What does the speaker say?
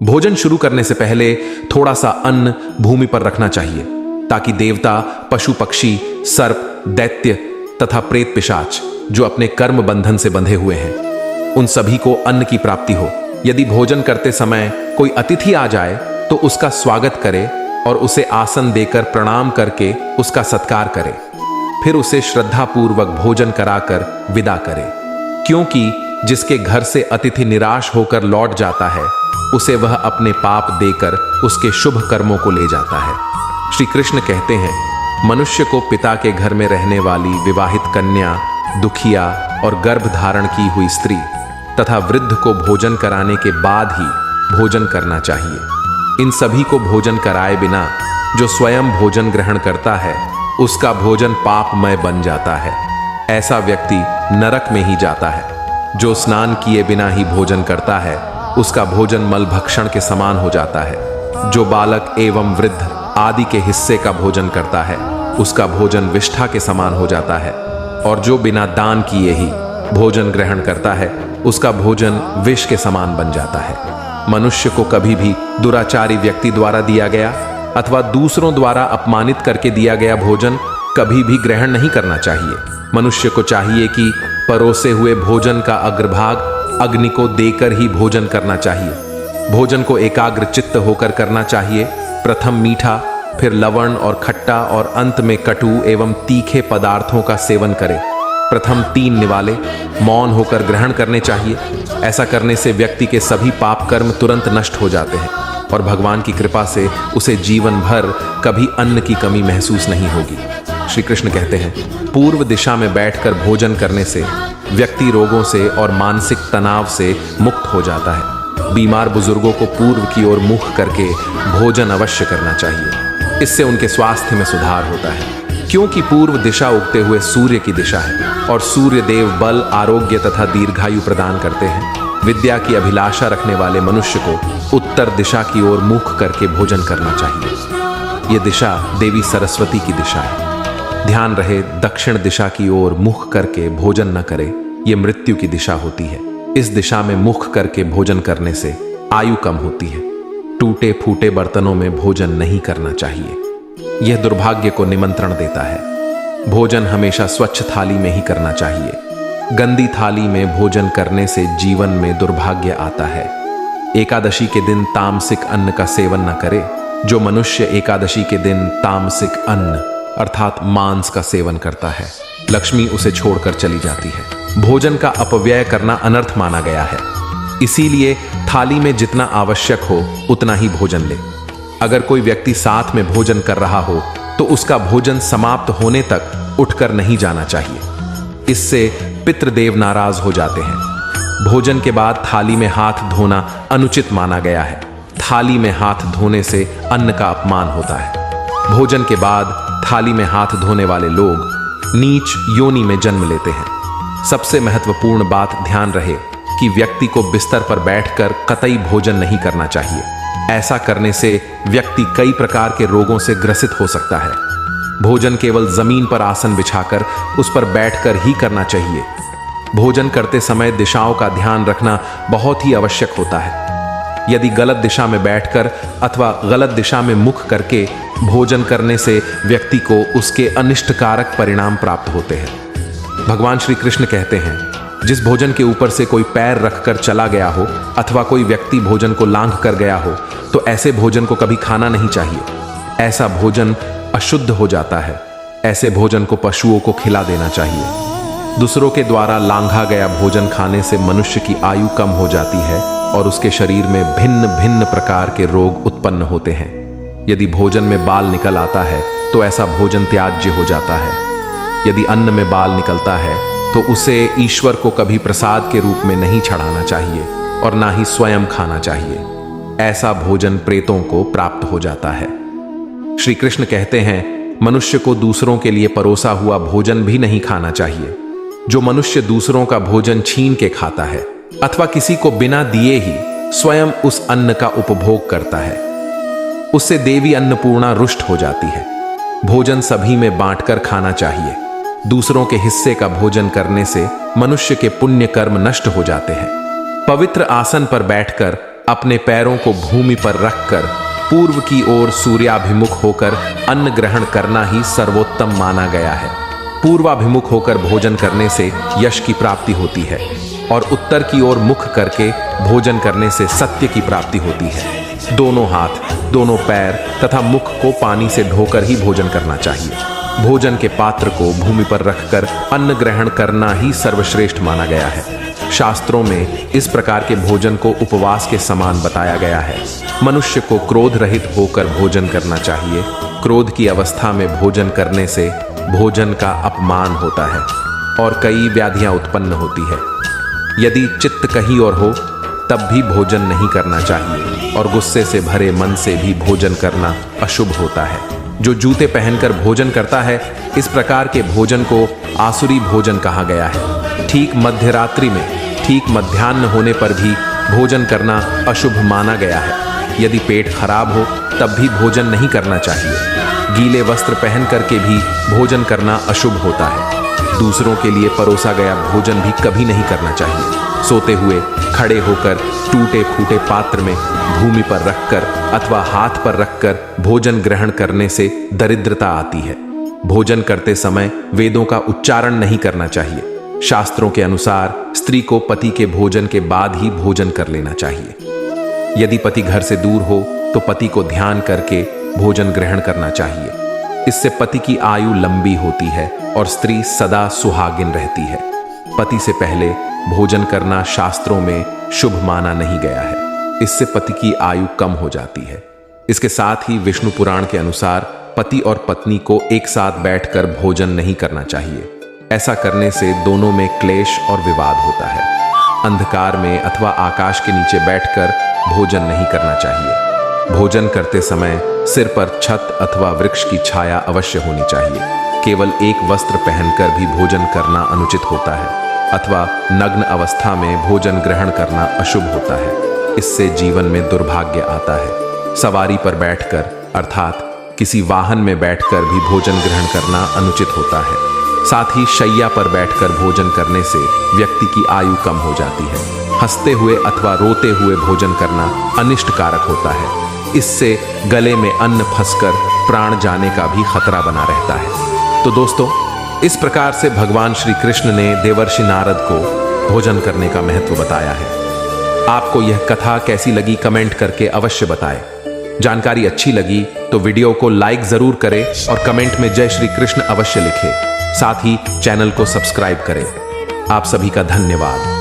भोजन शुरू करने से पहले थोड़ा सा अन्न भूमि पर रखना चाहिए ताकि देवता, पशु पक्षी, सर्प, दैत्य तथा प्रेत पिशाच जो अपने कर्म बंधन से बंधे हुए हैं उन सभी को अन्न की प्राप्ति हो। यदि भोजन करते समय कोई अतिथि आ जाए तो उसका स्वागत करे और उसे आसन देकर प्रणाम करके उसका सत्कार करे। फिर उसे श्रद्धापूर्वक भोजन कराकर विदा करे, क्योंकि जिसके घर से अतिथि निराश होकर लौट जाता है उसे वह अपने पाप देकर उसके शुभ कर्मों को ले जाता है। श्री कृष्ण कहते हैं, मनुष्य को पिता के घर में रहने वाली विवाहित कन्या, दुखिया और गर्भ धारण की हुई स्त्री तथा वृद्ध को भोजन कराने के बाद ही भोजन करना चाहिए। इन सभी को भोजन कराए बिना जो स्वयं भोजन ग्रहण करता है उसका भोजन पापमय बन जाता है। ऐसा व्यक्ति नरक में ही जाता है। जो स्नान किए बिना ही भोजन करता है उसका भोजन मलभक्षण के समान हो जाता है। जो बालक एवं वृद्ध आदि के हिस्से का भोजन करता है उसका भोजन विष्ठा के समान हो जाता है। और जो बिना दान किए ही भोजन ग्रहण करता है उसका भोजन विष के समान बन जाता है। मनुष्य को कभी भी दुराचारी व्यक्ति द्वारा दिया गया अथवा दूसरों द्वारा अपमानित करके दिया गया भोजन कभी भी ग्रहण नहीं करना चाहिए। मनुष्य को चाहिए कि परोसे हुए भोजन का अग्रभाग अग्नि को देकर ही भोजन करना चाहिए। भोजन को एकाग्र चित्त होकर करना चाहिए। प्रथम मीठा, फिर लवण और खट्टा और अंत में कटु एवं तीखे पदार्थों का सेवन करें। प्रथम 3 निवाले मौन होकर ग्रहण करने चाहिए। ऐसा करने से व्यक्ति के सभी पाप कर्म तुरंत नष्ट हो जाते हैं और भगवान की कृपा से उसे जीवन भर कभी अन्न की कमी महसूस नहीं होगी। श्री कृष्ण कहते हैं, पूर्व दिशा में बैठकर भोजन करने से व्यक्ति रोगों से और मानसिक तनाव से मुक्त हो जाता है। बीमार बुजुर्गों को पूर्व की ओर मुख करके भोजन अवश्य करना चाहिए। इससे उनके स्वास्थ्य में सुधार होता है, क्योंकि पूर्व दिशा उगते हुए सूर्य की दिशा है और सूर्य देव बल, आरोग्य तथा दीर्घायु प्रदान करते हैं। विद्या की अभिलाषा रखने वाले मनुष्य को उत्तर दिशा की ओर मुख करके भोजन करना चाहिए। यह दिशा देवी सरस्वती की दिशा है। ध्यान रहे, दक्षिण दिशा की ओर मुख करके भोजन न करे, यह मृत्यु की दिशा होती है। इस दिशा में मुख करके भोजन करने से आयु कम होती है। टूटे फूटे बर्तनों में भोजन नहीं करना चाहिए, यह दुर्भाग्य को निमंत्रण देता है। भोजन हमेशा स्वच्छ थाली में ही करना चाहिए। गंदी थाली में भोजन करने से जीवन में दुर्भाग्य आता है। एकादशी के दिन तामसिक अन्न का सेवन न करे। जो मनुष्य एकादशी के दिन तामसिक अन्न अर्थात मांस का सेवन करता है, लक्ष्मी उसे छोड़कर चली जाती है। भोजन का अपव्यय करना अनर्थ माना गया है, इसीलिए थाली में जितना आवश्यक हो उतना ही भोजन ले। अगर कोई व्यक्ति साथ में भोजन कर रहा हो तो उसका भोजन समाप्त होने तक उठकर नहीं जाना चाहिए। इससे पितृदेव नाराज हो जाते हैं। भोजन के बाद थाली में हाथ धोना अनुचित माना गया है। थाली में हाथ धोने से अन्न का अपमान होता है। भोजन के बाद थाली में हाथ धोने वाले लोग नीच योनि में जन्म लेते हैं। सबसे महत्वपूर्ण बात ध्यान रहे कि व्यक्ति को बिस्तर पर बैठकर कतई भोजन नहीं करना चाहिए। ऐसा करने से व्यक्ति कई प्रकार के रोगों से ग्रसित हो सकता है। भोजन केवल जमीन पर आसन बिछाकर उस पर बैठकर ही करना चाहिए। भोजन करते समय दिशाओं का ध्यान रखना बहुत ही आवश्यक होता है। यदि गलत दिशा में बैठकर अथवा गलत दिशा में मुख करके भोजन करने से व्यक्ति को उसके अनिष्टकारक परिणाम प्राप्त होते हैं। भगवान श्री कृष्ण कहते हैं, जिस भोजन के ऊपर से कोई पैर रखकर चला गया हो अथवा कोई व्यक्ति भोजन को लांघ कर गया हो तो ऐसे भोजन को कभी खाना नहीं चाहिए। ऐसा भोजन अशुद्ध हो जाता है। ऐसे भोजन को पशुओं को खिला देना चाहिए। दूसरों के द्वारा लांघा गया भोजन खाने से मनुष्य की आयु कम हो जाती है और उसके शरीर में भिन्न भिन्न प्रकार के रोग उत्पन्न होते हैं। यदि भोजन में बाल निकल आता है तो ऐसा भोजन त्याज्य हो जाता है। यदि अन्न में बाल निकलता है तो उसे ईश्वर को कभी प्रसाद के रूप में नहीं चढ़ाना चाहिए और ना ही स्वयं खाना चाहिए। ऐसा भोजन प्रेतों को प्राप्त हो जाता है। श्री कृष्ण कहते हैं, मनुष्य को दूसरों के लिए परोसा हुआ भोजन भी नहीं खाना चाहिए। जो मनुष्य दूसरों का भोजन छीन के खाता है अथवा किसी को बिना दिए ही स्वयं उस अन्न का उपभोग करता है, उससे देवी अन्नपूर्णा रुष्ट हो जाती है। भोजन सभी में बांटकर खाना चाहिए। दूसरों के हिस्से का भोजन करने से मनुष्य के पुण्य कर्म नष्ट हो जाते हैं। पवित्र आसन पर बैठकर अपने पैरों को भूमि पर रखकर पूर्व की ओर सूर्याभिमुख होकर अन्न ग्रहण करना ही सर्वोत्तम माना गया है। पूर्वाभिमुख होकर भोजन करने से यश की प्राप्ति होती है और उत्तर की ओर मुख करके भोजन करने से सत्य की प्राप्ति होती है। दोनों हाथ, दोनों पैर तथा मुख को पानी से धोकर ही भोजन करना चाहिए। भोजन के पात्र को भूमि पर रखकर अन्न ग्रहण करना ही सर्वश्रेष्ठ माना गया है। शास्त्रों में इस प्रकार के भोजन को उपवास के समान बताया गया है। मनुष्य को क्रोध रहित होकर भोजन करना चाहिए। क्रोध की अवस्था में भोजन करने से भोजन का अपमान होता है और कई व्याधियां उत्पन्न होती है। यदि चित्त कहीं और हो तब भी भोजन नहीं करना चाहिए और गुस्से से भरे मन से भी भोजन करना अशुभ होता है। जो जूते पहनकर भोजन करता है, इस प्रकार के भोजन को आसुरी भोजन कहा गया है। ठीक मध्यरात्रि में, ठीक मध्याह्न होने पर भी भोजन करना अशुभ माना गया है। यदि पेट खराब हो तब भी भोजन नहीं करना चाहिए। गीले वस्त्र पहन करके भी भोजन करना अशुभ होता है। दूसरों के लिए परोसा गया भोजन भी कभी नहीं करना चाहिए। सोते हुए, खड़े होकर, टूटे फूटे पात्र में भूमि पर रखकर अथवा हाथ पर रखकर भोजन ग्रहण करने से दरिद्रता आती है। भोजन करते समय वेदों का उच्चारण नहीं करना चाहिए। शास्त्रों के अनुसार स्त्री को पति के भोजन के बाद ही भोजन कर लेना चाहिए। यदि पति घर से दूर हो तो पति को ध्यान करके भोजन ग्रहण करना चाहिए। इससे पति की आयु लंबी होती है और स्त्री सदा सुहागिन रहती है। पति से पहले भोजन करना शास्त्रों में शुभ माना नहीं गया है। इससे पति की आयु कम हो जाती है। इसके साथ ही विष्णु पुराण के अनुसार पति और पत्नी को एक साथ बैठकर भोजन नहीं करना चाहिए। ऐसा करने से दोनों में क्लेश और विवाद होता है। अंधकार में अथवा आकाश के नीचे बैठकर भोजन नहीं करना चाहिए। भोजन करते समय सिर पर छत अथवा वृक्ष की छाया अवश्य होनी चाहिए। केवल एक वस्त्र पहनकर भी भोजन करना अनुचित होता है अथवा नग्न अवस्था में भोजन ग्रहण करना अशुभ होता है। इससे जीवन में दुर्भाग्य आता है। सवारी पर बैठकर अर्थात किसी वाहन में बैठकर भी भोजन ग्रहण करना अनुचित होता है। साथ ही शैया पर बैठकर भोजन करने से व्यक्ति की आयु कम हो जाती है। हंसते हुए अथवा रोते हुए भोजन करना अनिष्टकारक होता है। इससे गले में अन्न फंसकर प्राण जाने का भी खतरा बना रहता है। तो दोस्तों, इस प्रकार से भगवान श्री कृष्ण ने देवर्षि नारद को भोजन करने का महत्व बताया है। आपको यह कथा कैसी लगी कमेंट करके अवश्य बताएं। जानकारी अच्छी लगी तो वीडियो को लाइक जरूर करें और कमेंट में जय श्री कृष्ण अवश्य लिखें। साथ ही चैनल को सब्सक्राइब करें। आप सभी का धन्यवाद।